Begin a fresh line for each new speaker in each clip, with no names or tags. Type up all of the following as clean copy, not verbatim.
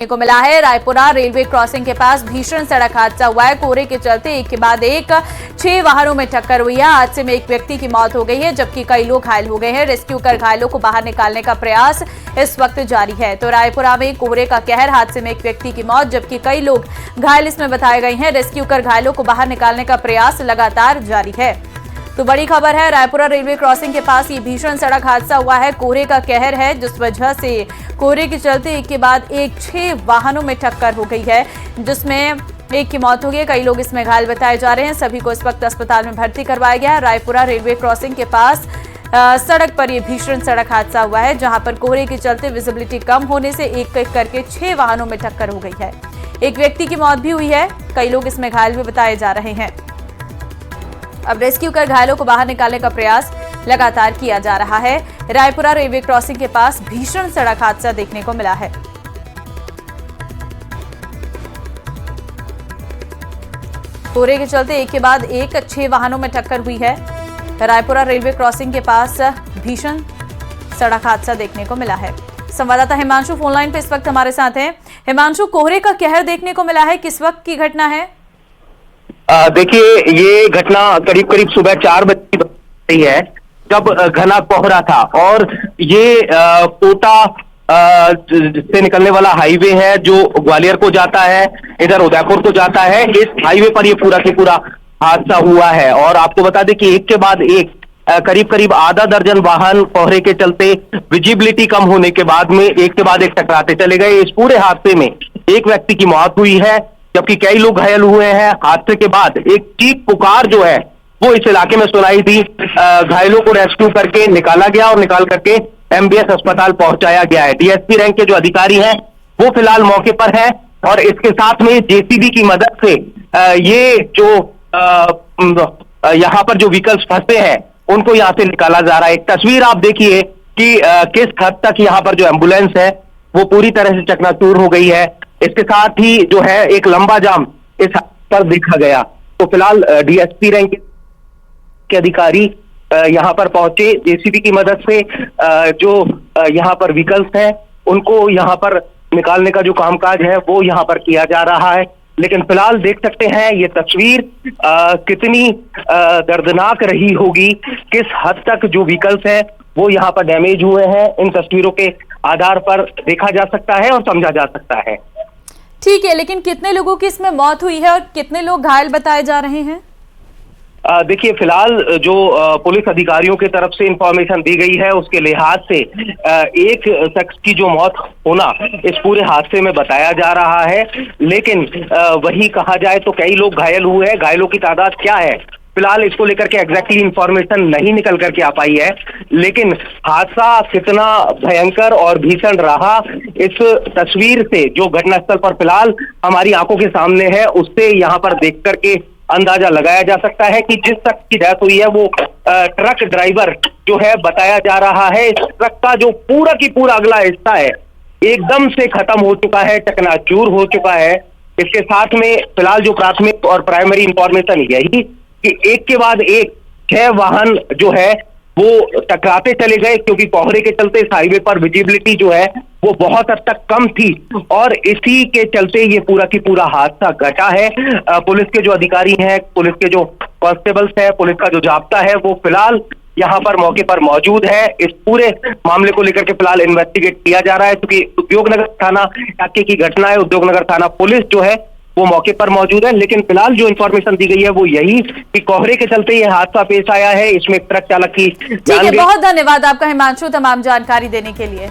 को मिला है। रायपुरा रेलवे क्रॉसिंग के पास भीषण सड़क हादसा हुआ है। कोहरे के चलते एक के बाद एक 6 वाहनों में टक्कर हुई है। हादसे में एक व्यक्ति की मौत हो गई है, जबकि कई लोग घायल हो गए हैं। रेस्क्यू कर घायलों को बाहर निकालने का प्रयास इस वक्त जारी है। तो रायपुरा में कोहरे का कहर, हादसे में एक व्यक्ति की मौत, जबकि कई लोग घायल इसमें बताए गए हैं। रेस्क्यू कर घायलों को बाहर निकालने का प्रयास लगातार जारी है। तो बड़ी खबर है, रायपुरा रेलवे क्रॉसिंग के पास ये भीषण सड़क हादसा हुआ है। कोहरे का कहर है, जिस वजह से कोहरे के चलते एक के बाद एक 6 वाहनों में टक्कर हो गई है, जिसमें एक की मौत हो गई। कई लोग इसमें घायल बताए जा रहे हैं। सभी को इस वक्त अस्पताल में भर्ती करवाया गया है। रायपुरा रेलवे क्रॉसिंग के पास सड़क पर यह भीषण सड़क हादसा हुआ है, जहां पर कोहरे के चलते विजिबिलिटी कम होने से एक एक करके 6 वाहनों में टक्कर हो गई है। एक व्यक्ति की मौत भी हुई है। कई लोग इसमें घायल भी बताए जा रहे हैं। अब रेस्क्यू कर घायलों को बाहर निकालने का प्रयास लगातार किया जा रहा है। रायपुरा रेलवे क्रॉसिंग के पास भीषण सड़क हादसा देखने को मिला है। कोहरे के चलते एक के बाद एक 6 वाहनों में टक्कर हुई है। रायपुरा रेलवे क्रॉसिंग के पास भीषण सड़क हादसा देखने को मिला है। संवाददाता हिमांशु फोनलाइन पे इस वक्त हमारे साथ हैं। हिमांशु, कोहरे का कहर देखने को मिला है, किस वक्त की घटना है?
देखिए, ये घटना करीब करीब सुबह 4 बजे है, जब घना कोहरा था और ये कोटा से निकलने वाला हाईवे है जो ग्वालियर को जाता है, इधर उदयपुर को जाता है। इस हाईवे पर ये पूरा के पूरा हादसा हुआ है। और आपको बता दें कि एक के बाद एक करीब करीब आधा दर्जन वाहन कोहरे के चलते विजिबिलिटी कम होने के बाद में एक के बाद एक टकराते चले गए। इस पूरे हादसे में एक व्यक्ति की मौत हुई है, जबकि कई लोग घायल हुए हैं। हादसे के बाद एक चीख पुकार जो है वो इस इलाके में सुनाई दी। घायलों को रेस्क्यू करके निकाला गया और निकाल करके एमबीएस अस्पताल पहुंचाया गया है। डीएसपी रैंक के जो अधिकारी हैं वो फिलहाल मौके पर है और इसके साथ में जेसीबी की मदद से ये जो यहाँ पर जो व्हीकल्स फंसे हैं उनको यहाँ से निकाला जा रहा है। एक तस्वीर आप देखिए कि किस हद तक यहाँ पर जो एम्बुलेंस है वो पूरी तरह से चकनाचूर हो गई है। इसके साथ ही जो है एक लंबा जाम इस पर देखा गया। तो फिलहाल डीएसपी रैंक के अधिकारी यहाँ पर पहुंचे, जेसीबी की मदद से जो यहाँ पर व्हीकल्स हैं उनको यहाँ पर निकालने का जो कामकाज है वो यहाँ पर किया जा रहा है। लेकिन फिलहाल देख सकते हैं ये तस्वीर कितनी दर्दनाक रही होगी, किस हद तक जो व्हीकल्स हैं वो यहाँ पर डैमेज हुए हैं। इन तस्वीरों के आधार पर देखा जा सकता है और समझा जा सकता है।
ठीक है, लेकिन कितने लोगों की इसमें मौत हुई है और कितने लोग घायल बताए जा रहे हैं?
देखिए, फिलहाल जो पुलिस अधिकारियों की तरफ से इंफॉर्मेशन दी गई है उसके लिहाज से एक शख्स की जो मौत होना इस पूरे हादसे में बताया जा रहा है। लेकिन वही कहा जाए तो कई लोग घायल हुए हैं। घायलों की तादाद क्या है फिलहाल इसको लेकर के एग्जैक्टली इंफॉर्मेशन नहीं निकल करके आ पाई है। लेकिन हादसा कितना भयंकर और भीषण रहा इस तस्वीर से जो घटनास्थल पर फिलहाल हमारी आंखों के सामने है उससे यहाँ पर देख करके अंदाजा लगाया जा सकता है कि जिस शख्स की डेथ हुई है वो ट्रक ड्राइवर जो है बताया जा रहा है। इस ट्रक का जो पूरा की पूरा अगला हिस्सा है एकदम से खत्म हो चुका है, चकनाचूर हो चुका है। इसके साथ में फिलहाल जो प्राथमिक और प्राइमरी इंफॉर्मेशन यही कि एक के बाद एक 6 वाहन जो है वो टकराते चले गए, क्योंकि कोहरे के चलते इस हाईवे पर विजिबिलिटी जो है वो बहुत हद तक कम थी और इसी के चलते ये पूरा की पूरा हादसा घटा है। पुलिस के जो अधिकारी हैं, पुलिस के जो कांस्टेबल्स हैं, पुलिस का जो जाब्ता है वो फिलहाल यहाँ पर मौके पर मौजूद है। इस पूरे मामले को लेकर के फिलहाल इन्वेस्टिगेट किया जा रहा है, क्योंकि उद्योगनगर थाना इलाके की घटना है। उद्योगनगर थाना पुलिस जो है वो मौके पर मौजूद है। लेकिन फिलहाल जो इंफॉर्मेशन दी गई है वो यही कि कोहरे के चलते ये हादसा पेश आया है। इसमें ट्रक चालक की
ठीक है, बहुत धन्यवाद आपका हिमांशु तमाम जानकारी देने के लिए।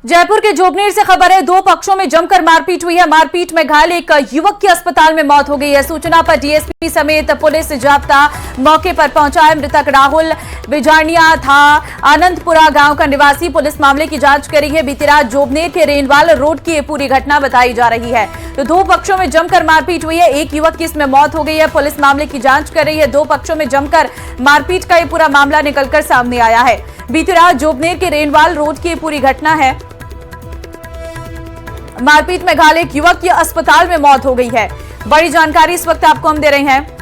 जयपुर के जोबनेर से खबर है, 2 पक्षों में जमकर मारपीट हुई है। मारपीट में घायल एक युवक की अस्पताल में मौत हो गई है। सूचना पर डीएसपी समेत पुलिस जाब्ता मौके पर पहुंचा है। मृतक राहुल बिजारनिया था, आनंदपुरा गांव का निवासी। पुलिस मामले की जांच कर रही है। बीती रात जोबनेर के रेनवाल रोड की ये पूरी घटना बताई जा रही है। तो 2 पक्षों में जमकर मारपीट हुई है। एक युवक की इसमें मौत हो गई है। पुलिस मामले की जांच कर रही है। 2 पक्षों में जमकर मारपीट का ये पूरा मामला निकलकर सामने आया है। बीती रात जोबनेर के रेनवाल रोड की ये पूरी घटना है। मारपीट में घायल एक युवक की अस्पताल में मौत हो गई है। बड़ी जानकारी इस वक्त आपको हम दे रहे हैं।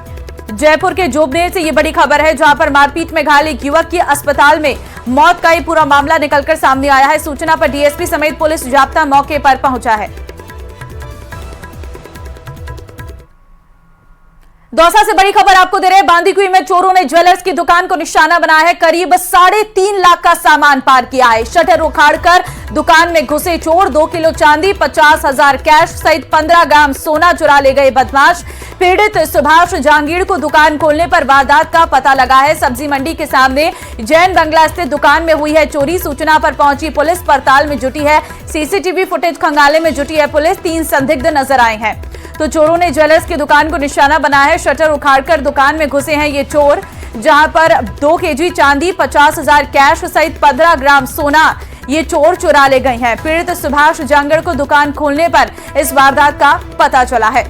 जयपुर के जोबनेर से ये बड़ी खबर है, जहां पर मारपीट में घायल एक युवक की अस्पताल में मौत का ये पूरा मामला निकलकर सामने आया है। सूचना पर डीएसपी समेत पुलिस जाब्ता मौके पर पहुंचा है। दौसा से बड़ी खबर आपको दे रहे हैं। बांदीकुई में चोरों ने ज्वेलर्स की दुकान को निशाना बनाया है। करीब 3.5 लाख का सामान पार किया है। शटर उखाड़कर दुकान में घुसे चोर। 2 किलो चांदी, 50,000 कैश सहित 15 ग्राम सोना चुरा ले गए बदमाश। पीड़ित सुभाष जहांगीर को दुकान खोलने पर वारदात का पता लगा है। सब्जी मंडी के सामने जैन बंगला स्थित दुकान में हुई है चोरी। सूचना पर पहुंची पुलिस पड़ताल में जुटी है। सीसीटीवी फुटेज खंगालने में जुटी है पुलिस। 3 संदिग्ध नजर आए हैं। तो चोरों ने ज्वेलर्स की दुकान को निशाना बनाया है। शटर उखाड़कर दुकान में घुसे हैं ये चोर, जहां पर 2 केजी चांदी, 50,000 कैश सहित 15 ग्राम सोना ये चोर चुरा ले गए हैं। पीड़ित सुभाष जहांगीर को दुकान खोलने पर इस वारदात का पता चला है।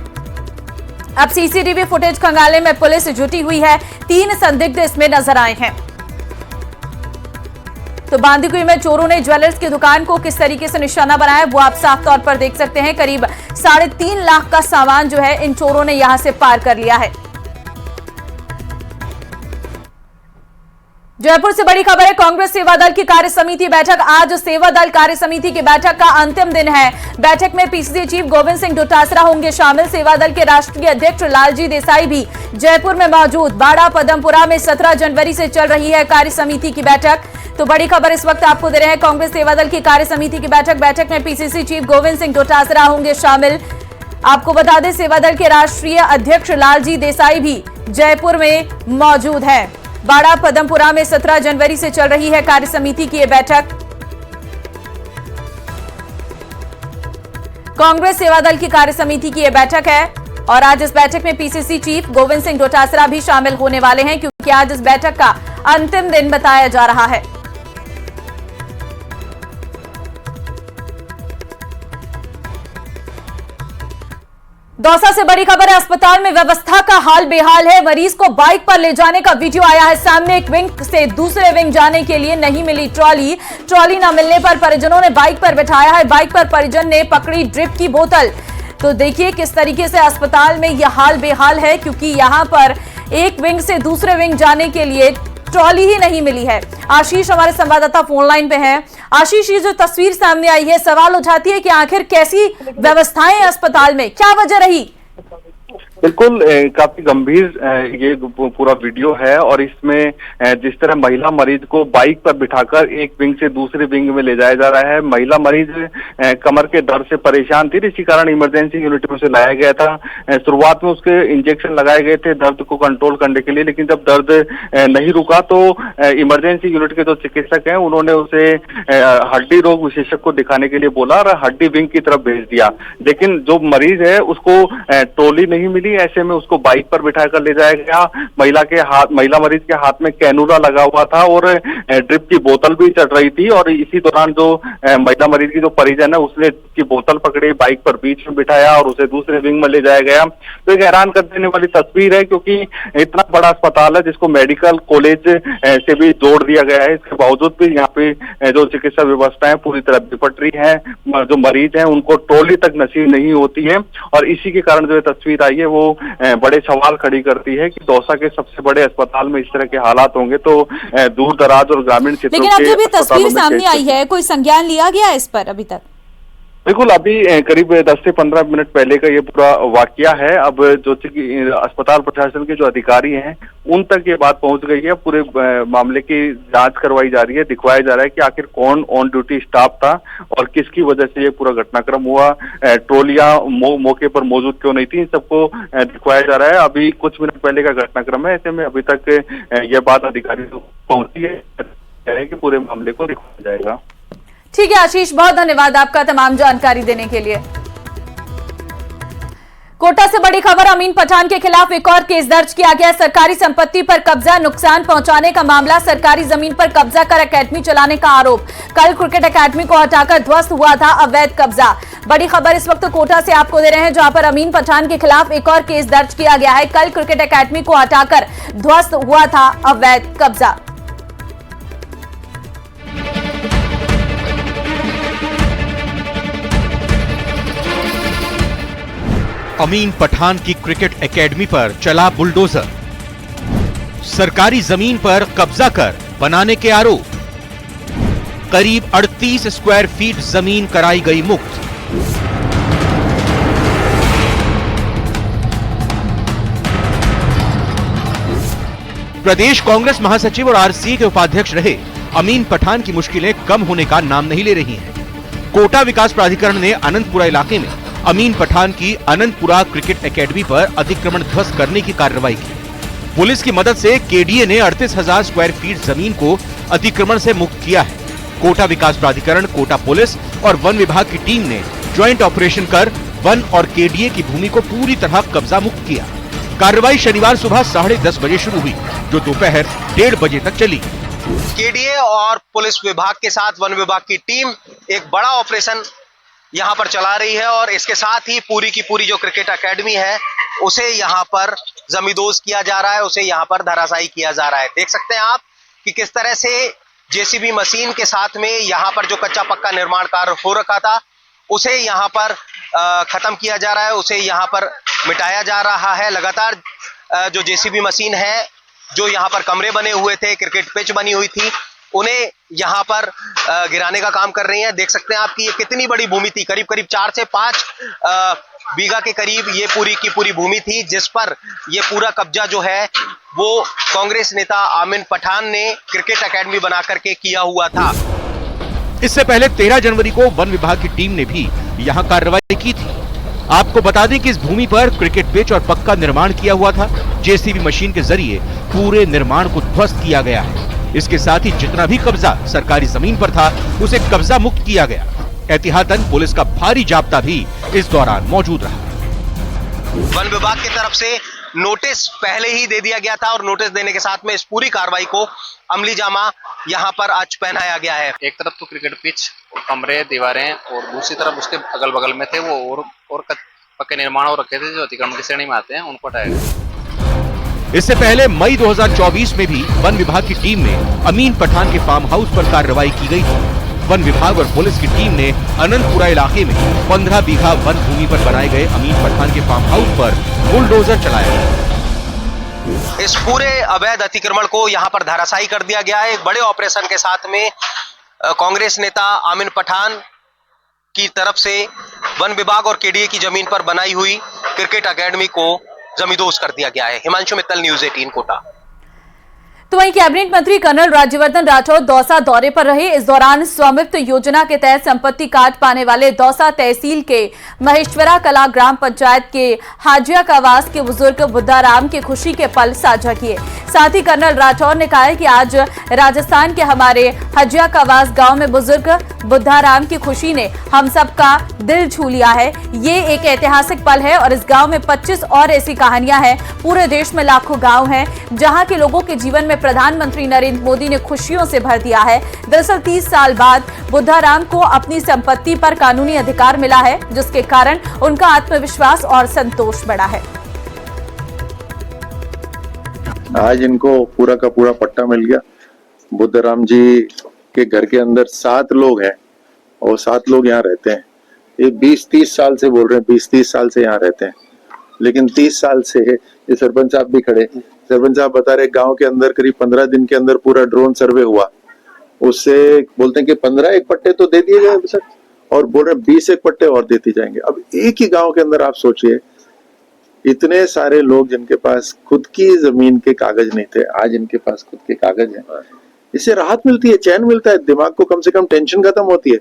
अब सीसीटीवी फुटेज खंगालने में पुलिस जुटी हुई है। 3 संदिग्ध इसमें नजर आए हैं। तो बांदीकुई में चोरों ने ज्वेलर्स की दुकान को किस तरीके से निशाना बनाया वो आप साफ तौर पर देख सकते हैं। करीब 3.5 लाख का सामान जो है इन चोरों ने यहां से पार कर लिया है। जयपुर से बड़ी खबर है। कांग्रेस सेवा दल की कार्य समिति बैठक। आज सेवा दल कार्य समिति की बैठक का अंतिम दिन है। बैठक में पीसीसी चीफ गोविंद सिंह डोटासरा होंगे शामिल। सेवा दल के राष्ट्रीय अध्यक्ष लालजी देसाई भी जयपुर में मौजूद। बाड़ा पदमपुरा में 17 जनवरी से चल रही है कार्य समिति की बैठक। तो बड़ी खबर इस वक्त आपको दे रहे हैं। कांग्रेस सेवा दल की कार्य समिति की बैठक में पीसीसी चीफ गोविंद सिंह डोटासरा होंगे शामिल। आपको बता दें सेवा दल के राष्ट्रीय अध्यक्ष लालजी देसाई भी जयपुर में मौजूद है। बाड़ा पदमपुरा में 17 जनवरी से चल रही है कार्य समिति की यह बैठक। कांग्रेस सेवा दल की कार्य समिति की यह बैठक है और आज इस बैठक में पीसीसी चीफ गोविंद सिंह डोटासरा भी शामिल होने वाले हैं, क्योंकि आज इस बैठक का अंतिम दिन बताया जा रहा है। दौसा से बड़ी खबर है। अस्पताल में व्यवस्था का हाल बेहाल है। मरीज को बाइक पर ले जाने का वीडियो आया है सामने। एक विंग से दूसरे विंग जाने के लिए नहीं मिली ट्रॉली न मिलने पर परिजनों ने बाइक पर बिठाया है। बाइक पर परिजन ने पकड़ी ड्रिप की बोतल। तो देखिए किस तरीके से अस्पताल में यह हाल बेहाल है, क्योंकि यहां पर एक विंग से दूसरे विंग जाने के लिए ट्रॉली ही नहीं मिली है। आशीष हमारे संवाददाता फोन लाइन पे हैं। आशीष, ये जो तस्वीर सामने आई है सवाल उठाती है कि आखिर कैसी व्यवस्थाएं अस्पताल में, क्या वजह रही?
बिल्कुल काफी गंभीर ये पूरा वीडियो है और इसमें जिस तरह महिला मरीज को बाइक पर बिठाकर एक विंग से दूसरे विंग में ले जाया जा रहा है। महिला मरीज कमर के दर्द से परेशान थी, इसी कारण इमरजेंसी यूनिट में उसे लाया गया था। शुरुआत में उसके इंजेक्शन लगाए गए थे दर्द को कंट्रोल करने के लिए, लेकिन जब दर्द नहीं रुका तो इमरजेंसी यूनिट के जो चिकित्सक हैं उन्होंने उसे हड्डी रोग विशेषज्ञ को दिखाने के लिए बोला और हड्डी विंग की तरफ भेज दिया। लेकिन जो मरीज है उसको ट्रॉली नहीं मिली, ऐसे में उसको बाइक पर बिठाकर ले जाया गया। महिला मरीज के हाथ में कैनुला लगा हुआ था और ड्रिप की बोतल भी चढ़ रही थी और इसी दौरान जो महिला मरीज की जो परिजन है उसने की बोतल पकड़ी, बाइक पर बीच में बिठाया और उसे दूसरे विंग में ले जाया गया। तो एक हैरान कर देने वाली तस्वीर है, क्योंकि इतना बड़ा अस्पताल है जिसको मेडिकल कॉलेज से भी जोड़ दिया गया है, इसके बावजूद भी यहाँ पे जो चिकित्सा व्यवस्था है पूरी तरह बिपट रही है। जो मरीज है उनको ट्रॉली तक नसीब नहीं होती है और इसी के कारण जो तस्वीर आई है वो बड़े सवाल खड़ी करती है कि दौसा के सबसे बड़े अस्पताल में इस तरह के हालात होंगे तो दूर दराज और ग्रामीण क्षेत्रों
लेकिन अब जब ये तस्वीर सामने आई है, कोई संज्ञान लिया गया इस पर अभी तक?
बिल्कुल, अभी करीब 10 से 15 मिनट पहले का ये पूरा वाकया है। अब जो अस्पताल प्रशासन के जो अधिकारी हैं उन तक ये बात पहुंच गई है। पूरे मामले की जांच करवाई जा रही है, दिखवाया जा रहा है कि आखिर कौन ऑन ड्यूटी स्टाफ था और किसकी वजह से ये पूरा घटनाक्रम हुआ। ट्रॉलियां मौके पर मौजूद क्यों नहीं थी, इन सबको दिखवाया जा रहा है। अभी कुछ मिनट पहले का घटनाक्रम है, ऐसे में अभी तक ये बात अधिकारी पहुंची है कि पूरे मामले को दिखवाया जाएगा।
ठीक है आशीष, बहुत धन्यवाद आपका तमाम जानकारी देने के लिए। कोटा से बड़ी खबर, अमीन पठान के खिलाफ एक और केस दर्ज किया गया। सरकारी संपत्ति पर कब्जा, नुकसान पहुंचाने का मामला। सरकारी जमीन पर कब्जा कर एकेडमी चलाने का आरोप। कल क्रिकेट एकेडमी को हटाकर ध्वस्त हुआ था अवैध कब्जा। बड़ी खबर इस वक्त कोटा से आपको दे रहे हैं, जहां पर अमीन पठान के खिलाफ एक और केस दर्ज किया गया है। कल क्रिकेट एकेडमी को हटाकर ध्वस्त हुआ था अवैध कब्जा।
अमीन पठान की क्रिकेट एकेडमी पर चला बुलडोजर। सरकारी जमीन पर कब्जा कर बनाने के आरोप। करीब 38 स्क्वायर फीट जमीन कराई गई मुक्त। प्रदेश कांग्रेस महासचिव और आरसीए के उपाध्यक्ष रहे अमीन पठान की मुश्किलें कम होने का नाम नहीं ले रही हैं। कोटा विकास प्राधिकरण ने अनंतपुरा इलाके में अमीन पठान की अनंतपुरा क्रिकेट एकेडमी पर अतिक्रमण ध्वस्त करने की कार्रवाई की। पुलिस की मदद से केडीए ने 38,000 स्क्वायर फीट जमीन को अतिक्रमण से मुक्त किया है। कोटा विकास प्राधिकरण, कोटा पुलिस और वन विभाग की टीम ने ज्वाइंट ऑपरेशन कर वन और केडीए की भूमि को पूरी तरह कब्जा मुक्त किया। कार्रवाई शनिवार सुबह 10:30 बजे शुरू हुई, जो दोपहर 1:30 बजे तक चली।
केडीए और पुलिस विभाग के साथ वन विभाग की टीम एक बड़ा ऑपरेशन यहां पर चला रही है और इसके साथ ही पूरी की पूरी जो क्रिकेट एकेडमी है उसे यहां पर जमींदोज किया जा रहा है, उसे यहां पर धराशायी किया जा रहा है। देख सकते हैं आप कि किस तरह से जेसीबी मशीन के साथ में यहां पर जो कच्चा पक्का निर्माण कार्य हो रखा था उसे यहां पर खत्म किया जा रहा है, उसे यहां पर मिटाया जा रहा है। लगातार जो जेसीबी मशीन है, जो यहाँ पर कमरे बने हुए थे, क्रिकेट पिच बनी हुई थी, उन्हें यहाँ पर गिराने का काम कर रही हैं। देख सकते हैं आप कि ये कितनी बड़ी भूमि थी, करीब 4 से 5 बीघा के करीब ये पूरी की पूरी भूमि थी, जिस पर ये पूरा कब्जा जो है वो कांग्रेस नेता अमीन पठान ने क्रिकेट एकेडमी बना करके किया हुआ था।
इससे पहले 13 जनवरी को वन विभाग की टीम ने भी यहाँ कार्रवाई की थी। आपको बता दें कि इस भूमि पर क्रिकेट पिच और पक्का निर्माण किया हुआ था। जेसीबी मशीन के जरिए पूरे निर्माण को ध्वस्त किया गया है। इसके साथ ही जितना भी कब्जा सरकारी जमीन पर था उसे कब्जा मुक्त किया गया। एहतियातन पुलिस का भारी जाब्ता भी इस दौरान मौजूद रहा।
वन विभाग की तरफ से नोटिस पहले ही दे दिया गया था और नोटिस देने के साथ में इस पूरी कार्रवाई को अमली जामा यहाँ पर आज पहनाया गया है।
एक तरफ तो क्रिकेट पिच, कमरे, दीवारें और दूसरी तरफ उसके अगल बगल में थे वो और पक्के निर्माण हो रखे थे जो अतिक्रमण की श्रेणी में आते हैं, उनको हटाया गया।
इससे पहले मई 2024 में भी वन विभाग की टीम ने अमीन पठान के फार्म हाउस पर कार्रवाई की गई थी। वन विभाग और पुलिस की टीम ने अनंतपुरा इलाके में 15 बीघा वन भूमि पर बनाए गए अमीन पठान के फार्म हाउस पर बुलडोजर चलाया।
इस पूरे अवैध अतिक्रमण को यहाँ पर धराशायी कर दिया गया है। एक बड़े ऑपरेशन के साथ में कांग्रेस नेता अमीन पठान की तरफ से वन विभाग और केडीए की जमीन पर बनाई हुई क्रिकेट एकेडमी को जमींदोज कर दिया गया है। हिमांशु मित्तल, न्यूज़ 18 कोटा।
तो वहीं कैबिनेट मंत्री कर्नल राज्यवर्धन राठौर दौसा दौरे पर रहे। इस दौरान स्वामित्व योजना के तहत संपत्ति काट पाने वाले दौसा तहसील के महेश्वरा कला ग्राम पंचायत के हाजिया कावास के बुजुर्ग बुद्धाराम की खुशी के पल साझा किए। साथ ही कर्नल राठौर ने कहा है कि आज राजस्थान के हमारे हाजिया कावास गांव में बुजुर्ग बुद्धाराम की खुशी ने हम सबका दिल छू लिया है। ये एक ऐतिहासिक पल है और इस गांव में 25 और ऐसी कहानियां हैं। पूरे देश में लाखों गांव हैं जहां के लोगों के जीवन में प्रधानमंत्री नरेंद्र मोदी ने खुशियों से भर दिया है। दरअसल 30 साल बाद बुद्धाराम को अपनी संपत्ति पर कानूनी अधिकार मिला है, जिसके कारण उनका आत्मविश्वास और संतोष बढ़ा है।
आज इनको पूरा का पूरा पट्टा मिल गया। बुद्धाराम जी के घर के अंदर 7 लोग हैं और 7 लोग यहाँ रहते हैं। ये 20-30 साल से बोल रहे हैं, 20-30 साल से यहाँ रहते हैं, लेकिन 30 साल से ये सरपंच साहब भी खड़े। सरपंच साहब बता रहे गांव के अंदर करीब 15 दिन के अंदर पूरा ड्रोन सर्वे हुआ। उससे बोलते हैं कि 15 एक पट्टे तो दे दिए गए सर, और बोल रहे 20 एक पट्टे और देते जाएंगे। अब एक ही गांव के अंदर आप सोचिए इतने सारे लोग जिनके पास खुद की जमीन के कागज नहीं थे, आज इनके पास खुद के कागज हैं। इससे राहत मिलती है, चैन मिलता है, दिमाग को कम से कम टेंशन खत्म होती है।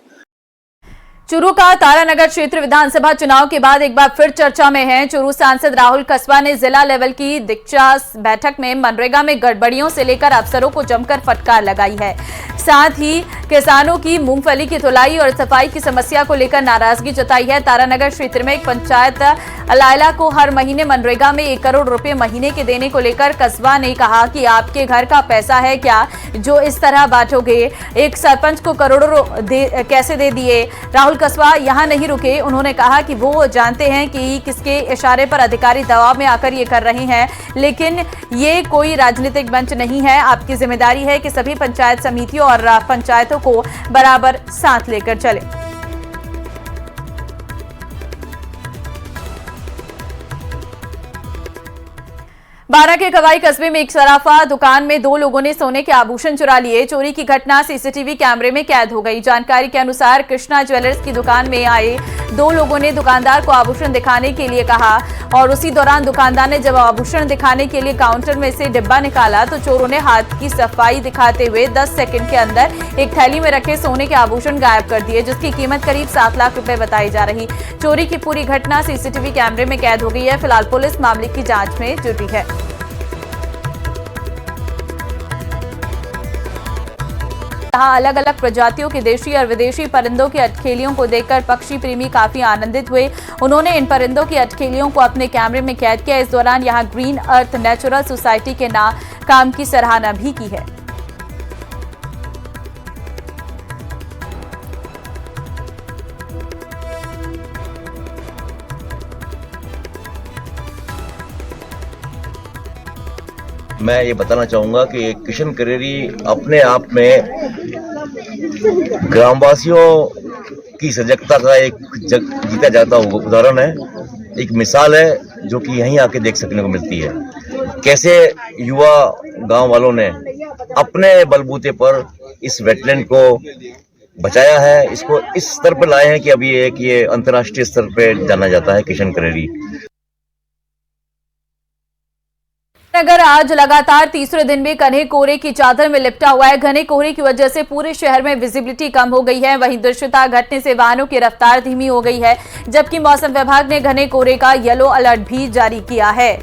चूरू का तारानगर क्षेत्र विधानसभा चुनाव के बाद एक बार फिर चर्चा में है। चूरू सांसद राहुल कस्बा ने जिला लेवल की दीक्षा बैठक में मनरेगा में गड़बड़ियों से लेकर अफसरों को जमकर फटकार लगाई है। साथ ही किसानों की मूंगफली की धुलाई और सफाई की समस्या को लेकर नाराजगी जताई है। तारानगर क्षेत्र में एक पंचायत अलायला को हर महीने मनरेगा में 1 करोड़ रुपए महीने के देने को लेकर कस्बा ने कहा कि आपके घर का पैसा है क्या जो इस तरह बांटोगे? एक सरपंच को करोड़ों कैसे दे दिए? राहुल कस्बा यहां नहीं रुके। उन्होंने कहा कि वो जानते हैं कि किसके इशारे पर अधिकारी दबाव में आकर ये कर रहे हैं, लेकिन ये कोई राजनीतिक मंच नहीं है। आपकी जिम्मेदारी है कि सभी पंचायत समितियों और पंचायतों को बराबर साथ लेकर चले। बारा के कवाई कस्बे में एक सराफा दुकान में दो लोगों ने सोने के आभूषण चुरा लिए। चोरी की घटना सीसीटीवी कैमरे में कैद हो गई। जानकारी के अनुसार कृष्णा ज्वेलर्स की दुकान में आए दो लोगों ने दुकानदार को आभूषण दिखाने के लिए कहा और उसी दौरान दुकानदार ने जब आभूषण दिखाने के लिए काउंटर में से डिब्बा निकाला तो चोरों ने हाथ की सफाई दिखाते हुए 10 सेकंड के अंदर एक थैली में रखे सोने के आभूषण गायब कर दिए, जिसकी कीमत करीब 7 लाख रुपए बताई जा रही। चोरी की पूरी घटना सीसीटीवी कैमरे में कैद हो गई है। फिलहाल पुलिस मामले की जांच में जुटी है। यहाँ अलग अलग प्रजातियों के देशी और विदेशी परिंदों की अटखेलियों को देखकर पक्षी प्रेमी काफी आनंदित हुए। उन्होंने इन परिंदों की अटखेलियों को अपने कैमरे में कैद किया। इस दौरान यहाँ ग्रीन अर्थ नेचुरल सोसाइटी के काम की सराहना भी की है।
मैं ये बताना चाहूँगा कि किशन करेरी अपने आप में ग्रामवासियों की सजगता का एक जीता जाता उदाहरण है, एक मिसाल है जो कि यहीं आके देख सकने को मिलती है। कैसे युवा गांव वालों ने अपने बलबूते पर इस वेटलैंड को बचाया है, इसको इस स्तर पर लाए हैं कि अभी ये अंतर्राष्ट्रीय स्तर पर जाना जाता है किशन करेरी।
नगर आज लगातार तीसरे दिन भी घने कोहरे की चादर में लिपटा हुआ है। घने कोहरे की वजह से पूरे शहर में विजिबिलिटी कम हो गई है। वहीं दृश्यता घटने से वाहनों की रफ्तार धीमी हो गई है, जबकि मौसम विभाग ने घने कोहरे का येलो अलर्ट भी जारी किया है।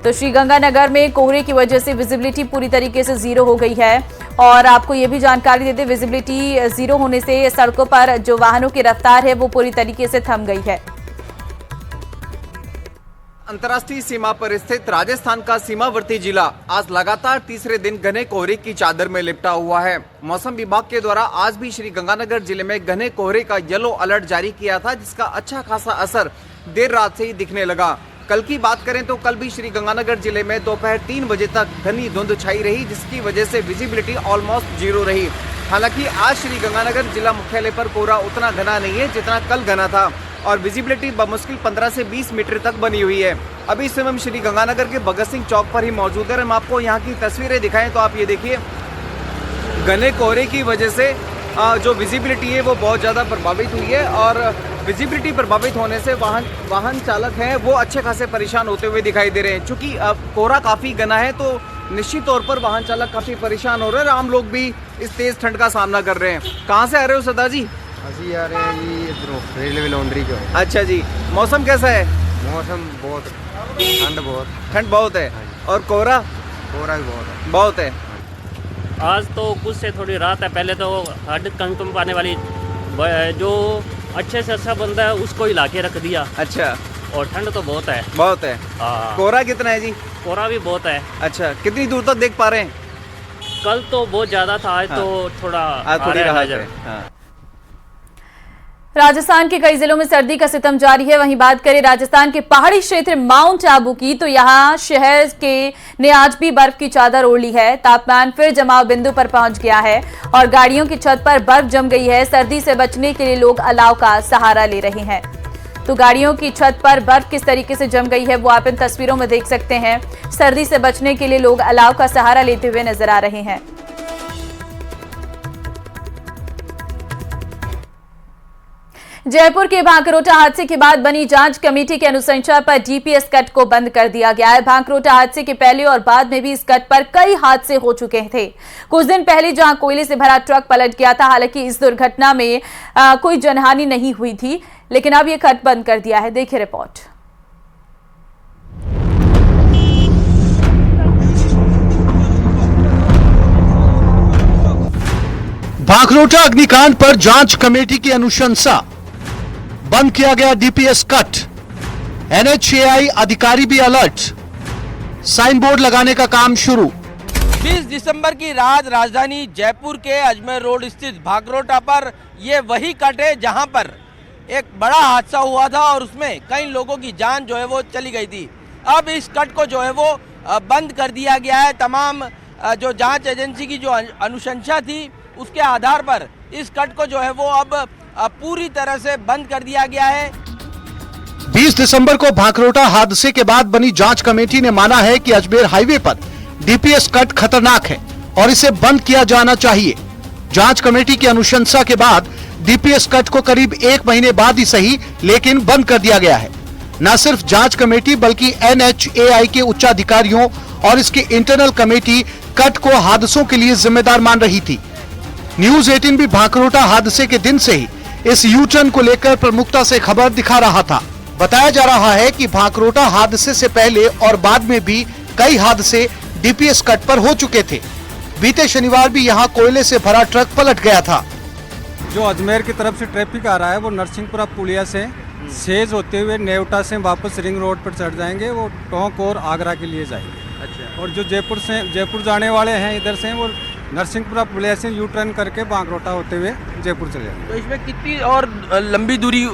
तो श्रीगंगानगर में कोहरे की वजह से विजिबिलिटी पूरी तरीके से जीरो हो गई है। और आपको ये भी जानकारी दे दें, विजिबिलिटी जीरो होने से सड़कों पर जो वाहनों की रफ्तार है वो पूरी तरीके से थम गई है।
अंतर्राष्ट्रीय सीमा पर स्थित राजस्थान का सीमावर्ती जिला आज लगातार तीसरे दिन घने कोहरे की चादर में लिपटा हुआ है। मौसम विभाग के द्वारा आज भी श्रीगंगानगर जिले में घने कोहरे का येलो अलर्ट जारी किया था, जिसका अच्छा खासा असर देर रात से ही दिखने लगा। कल की बात करें तो कल भी श्रीगंगानगर जिले में दोपहर 3 बजे तक घनी धुंध छाई रही, जिसकी वजह से विजिबिलिटी ऑलमोस्ट जीरो रही। हालांकि आज श्रीगंगानगर जिला मुख्यालय पर कोहरा उतना घना नहीं है जितना कल घना था और विजिबिलिटी बमुश्किल 15 से 20 मीटर तक बनी हुई है। अभी इस समय हम श्रीगंगानगर के भगत सिंह चौक पर ही मौजूद है। हम आपको यहाँ की तस्वीरें दिखाएं तो आप ये देखिए, घने कोहरे की वजह से जो विजिबिलिटी है वो बहुत ज़्यादा प्रभावित हुई है और विजिबिलिटी प्रभावित होने से वाहन चालक हैं वो अच्छे खासे परेशान होते हुए दिखाई दे रहे हैं। चूँकि कोहरा काफ़ी घना है तो निश्चित तौर पर वाहन चालक काफ़ी परेशान हो रहे हैं और आम लोग भी इस तेज़ ठंड का सामना कर रहे हैं। कहाँ से आ रहे हो सरदार जी?
अभी आ रहे हैं ये इधरों रेलवे लॉन्ड्री जो है।
अच्छा जी, मौसम कैसा है?
मौसम बहुत
ठंड बहुत है और कोहरा
भी
बहुत है।
आज तो कुछ से थोड़ी राहत है। पहले तो हद कंकम पाने वाली जो अच्छे से अच्छा बंदा है उसको हिला के रख दिया।
अच्छा,
और ठंड तो बहुत है।
कोहरा कितना है जी?
कोहरा भी बहुत है।
अच्छा, कितनी दूर तक देख पा रहे हैं?
कल तो बहुत ज्यादा था, आज तो थोड़ी राहत है।
राजस्थान के कई जिलों में सर्दी का सितम जारी है। वहीं बात करें राजस्थान के पहाड़ी क्षेत्र माउंट आबू की, तो यहां शहर के ने आज भी बर्फ की चादर ओढ़ ली है। तापमान फिर जमाव बिंदु पर पहुंच गया है और गाड़ियों की छत पर बर्फ जम गई है। सर्दी से बचने के लिए लोग अलाव का सहारा ले रहे हैं। तो गाड़ियों की छत पर बर्फ किस तरीके से जम गई है वो आप इन तस्वीरों में देख सकते हैं। सर्दी से बचने के लिए लोग अलाव का सहारा लेते हुए नजर आ रहे हैं। जयपुर के भांकरोटा हादसे के बाद बनी जांच कमेटी के अनुशंसा पर जीपीएस कट को बंद कर दिया गया है। भांकरोटा हादसे के पहले और बाद में भी इस कट पर कई हादसे हो चुके थे। कुछ दिन पहले जहां कोयले से भरा ट्रक पलट गया था, हालांकि इस दुर्घटना में कोई जनहानि नहीं हुई थी, लेकिन अब यह कट बंद कर दिया है। देखिए रिपोर्ट।
भांकरोटा अग्निकांड पर जांच कमेटी की अनुशंसा, बंद किया गया डीपीएस कट, एनएचएआई अधिकारी भी अलर्ट, साइन बोर्ड लगाने का काम शुरू।
20 दिसंबर की रात राजधानी जयपुर के अजमेर रोड स्थित भांकरोटा पर ये वही कट है जहां पर एक बड़ा हादसा हुआ था और उसमें कई लोगों की जान जो है वो चली गई थी। अब इस कट को जो है वो बंद कर दिया गया है। तमाम जो जांच एजेंसी की जो अनुशंसा थी उसके आधार पर इस कट को जो है वो अब पूरी तरह से बंद कर दिया गया है।
20 दिसंबर को भांकरोटा हादसे के बाद बनी जांच कमेटी ने माना है कि अजमेर हाईवे पर डीपीएस कट खतरनाक है और इसे बंद किया जाना चाहिए। जांच कमेटी की अनुशंसा के बाद डीपीएस कट को करीब 1 महीने बाद ही सही लेकिन बंद कर दिया गया है। न सिर्फ जांच कमेटी बल्कि NHAI के उच्चाधिकारियों और इसकी इंटरनल कमेटी कट को हादसों के लिए जिम्मेदार मान रही थी। न्यूज 18 भी भांकरोटा हादसे के दिन से ही इस यू टर्न को लेकर प्रमुखता से खबर दिखा रहा था। बताया जा रहा है कि भांकरोटा हादसे से पहले और बाद में भी कई हादसे डीपीएस कट पर हो चुके थे। बीते शनिवार भी यहां कोयले से भरा ट्रक पलट गया था।
जो अजमेर की तरफ से ट्रैफिक आ रहा है वो नरसिंहपुरा पुलिया से सेज होते हुए नेवटा से वापस रिंग रोड पर चढ़ जाएंगे, वो टोंक और आगरा के लिए जाएंगे। अच्छा। और जो जयपुर जाने वाले हैं इधर से वो नरसिंहपुरा पुलिया से यू टर्न करके भांकरोटा होते हुए जयपुर चले जाएंगे।
तो इसमें कितनी और लंबी दूरी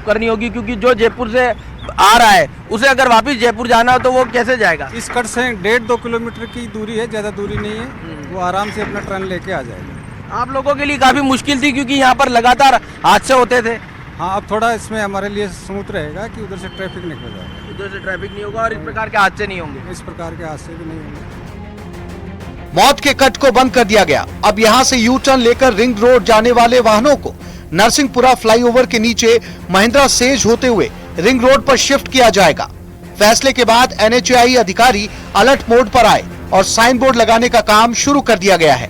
करनी होगी, क्योंकि जो जयपुर से आ रहा है उसे अगर वापस जयपुर जाना हो तो वो कैसे जाएगा?
इस कट से 1.5-2 किलोमीटर की दूरी है, ज्यादा दूरी नहीं है, वो आराम से अपना टर्न लेके आ जाएगा।
आप लोगों के लिए काफी मुश्किल थी क्योंकि यहाँ पर लगातार हादसे होते थे।
हाँ, अब थोड़ा इसमें हमारे लिए स्मूथ रहेगा कि उधर से ट्रैफिक निकल जाएगा,
उधर से ट्रैफिक नहीं होगा और इस प्रकार के हादसे नहीं होंगे।
इस प्रकार के हादसे भी नहीं होंगे।
मौत के कट को बंद कर दिया गया। अब यहां से यू टर्न लेकर रिंग रोड जाने वाले वाहनों को नरसिंहपुरा फ्लाईओवर के नीचे महिंद्रा सेज होते हुए रिंग रोड पर शिफ्ट किया जाएगा। फैसले के बाद NHAI अधिकारी अलर्ट मोड पर आए और साइन बोर्ड लगाने का काम शुरू कर दिया गया है।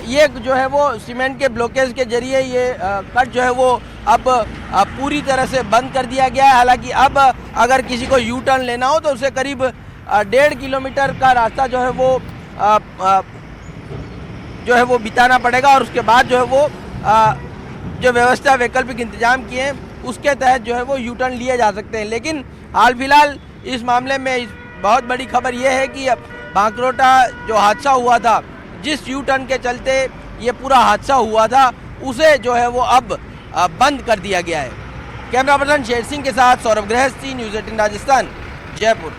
ये जो है वो सीमेंट के ब्लॉकेज के जरिए ये कट जो है वो अब पूरी तरह से बंद कर दिया गया है। हालांकि अब अगर किसी को यू टर्न लेना हो तो उसे करीब 1.5 किलोमीटर का रास्ता जो है वो बिताना पड़ेगा और उसके बाद जो है वो जो व्यवस्था वैकल्पिक इंतजाम किए हैं उसके तहत जो है वो यू टर्न लिए जा सकते हैं। लेकिन हाल फिलहाल इस मामले में बहुत बड़ी खबर ये है कि भांकरोटा जो हादसा हुआ था, जिस यू टर्न के चलते ये पूरा हादसा हुआ था, उसे जो है वो अब बंद कर दिया गया है। कैमरा पर्सन शेर सिंह के साथ सौरभ गृहस्थी, न्यूज़ 18 राजस्थान, जयपुर।